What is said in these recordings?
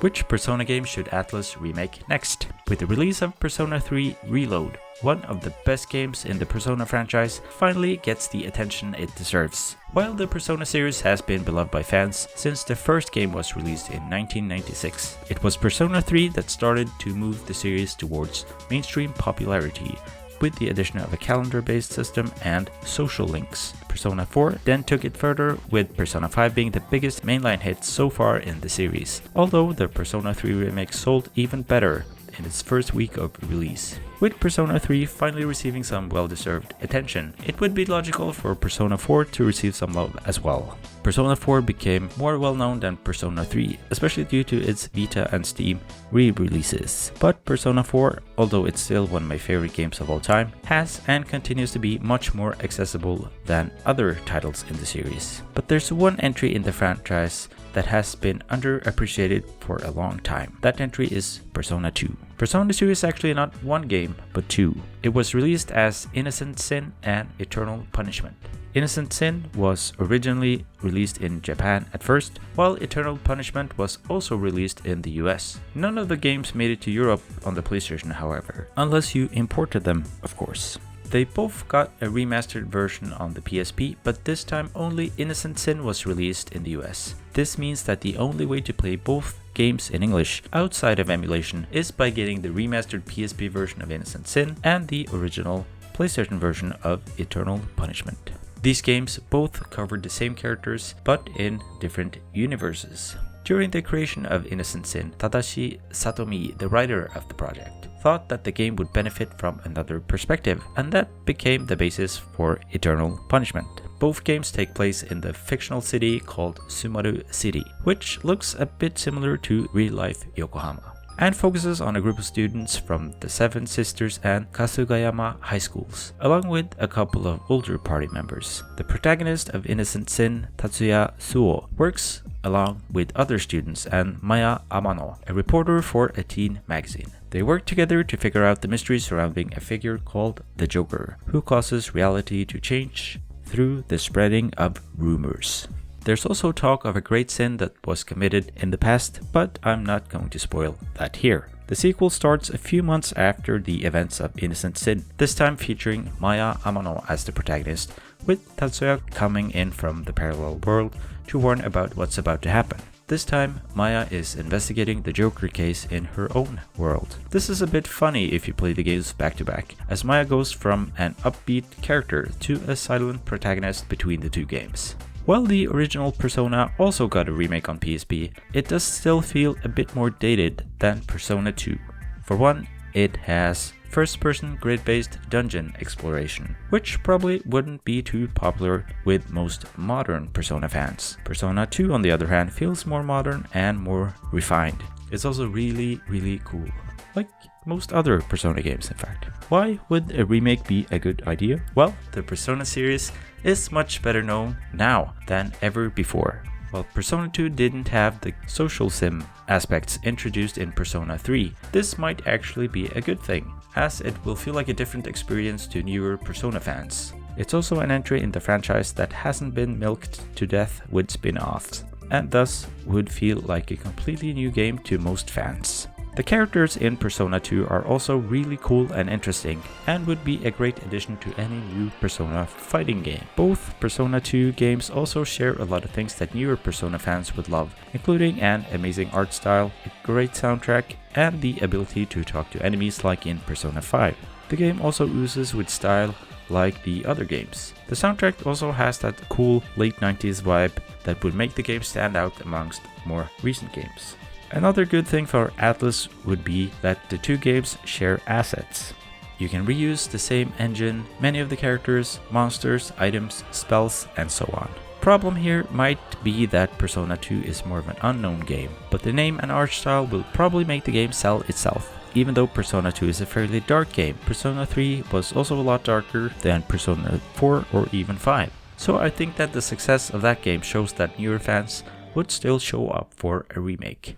Which Persona game should Atlus remake next? With the release of Persona 3 Reload, one of the best games in the Persona franchise finally gets the attention it deserves. While the Persona series has been beloved by fans since the first game was released in 1996, it was Persona 3 that started to move the series towards mainstream popularity, with the addition of a calendar-based system and social links. Persona 4 then took it further, with Persona 5 being the biggest mainline hit so far in the series, although the Persona 3 remake sold even better in its first week of release. With Persona 3 finally receiving some well-deserved attention, it would be logical for Persona 4 to receive some love as well. Persona 4 became more well-known than Persona 3, especially due to its Vita and Steam re-releases. But Persona 4, although it's still one of my favorite games of all time, has and continues to be much more accessible than other titles in the series. But there's one entry in the franchise that has been underappreciated for a long time. That entry is Persona 2. Persona 2 is actually not one game, but two. It was released as Innocent Sin and Eternal Punishment. Innocent Sin was originally released in Japan at first, while Eternal Punishment was also released in the US. None of the games made it to Europe on the PlayStation, however, unless you imported them, of course. They both got a remastered version on the PSP, but this time only Innocent Sin was released in the US. This means that the only way to play both games in English outside of emulation is by getting the remastered PSP version of Innocent Sin and the original PlayStation version of Eternal Punishment. These games both covered the same characters, but in different universes. During the creation of Innocent Sin, Tadashi Satomi, the writer of the project, thought that the game would benefit from another perspective, and that became the basis for Eternal Punishment. Both games take place in the fictional city called Sumaru City, which looks a bit similar to real-life Yokohama, and focuses on a group of students from the Seven Sisters and Kasugayama high schools, along with a couple of older party members. The protagonist of Innocent Sin, Tatsuya Suo, works along with other students and Maya Amano, a reporter for a teen magazine. They work together to figure out the mystery surrounding a figure called the Joker, who causes reality to change through the spreading of rumors. There's also talk of a great sin that was committed in the past, but I'm not going to spoil that here. The sequel starts a few months after the events of Innocent Sin, this time featuring Maya Amano as the protagonist, with Tatsuya coming in from the parallel world to warn about what's about to happen. This time, Maya is investigating the Joker case in her own world. This is a bit funny if you play the games back to back, as Maya goes from an upbeat character to a silent protagonist between the two games. While the original Persona also got a remake on PSP, it does still feel a bit more dated than Persona 2. For one, it has first-person grid-based dungeon exploration, which probably wouldn't be too popular with most modern Persona fans. Persona 2, on the other hand, feels more modern and more refined. It's also really cool, like most other Persona games in fact. Why would a remake be a good idea? Well, the Persona series is much better known now than ever before. While Persona 2 didn't have the social sim aspects introduced in Persona 3, this might actually be a good thing, as it will feel like a different experience to newer Persona fans. It's also an entry in the franchise that hasn't been milked to death with spin-offs, and thus would feel like a completely new game to most fans. The characters in Persona 2 are also really cool and interesting, and would be a great addition to any new Persona fighting game. Both Persona 2 games also share a lot of things that newer Persona fans would love, including an amazing art style, a great soundtrack, and the ability to talk to enemies like in Persona 5. The game also oozes with style like the other games. The soundtrack also has that cool late 90s vibe that would make the game stand out amongst more recent games. Another good thing for Atlus would be that the two games share assets. You can reuse the same engine, many of the characters, monsters, items, spells, and so on. Problem here might be that Persona 2 is more of an unknown game, but the name and art style will probably make the game sell itself. Even though Persona 2 is a fairly dark game, Persona 3 was also a lot darker than Persona 4 or even 5. So I think that the success of that game shows that newer fans would still show up for a remake.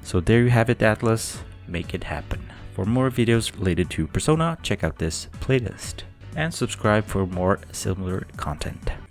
So there you have it, Atlus, make it happen. For more videos related to Persona, check out this playlist and subscribe for more similar content.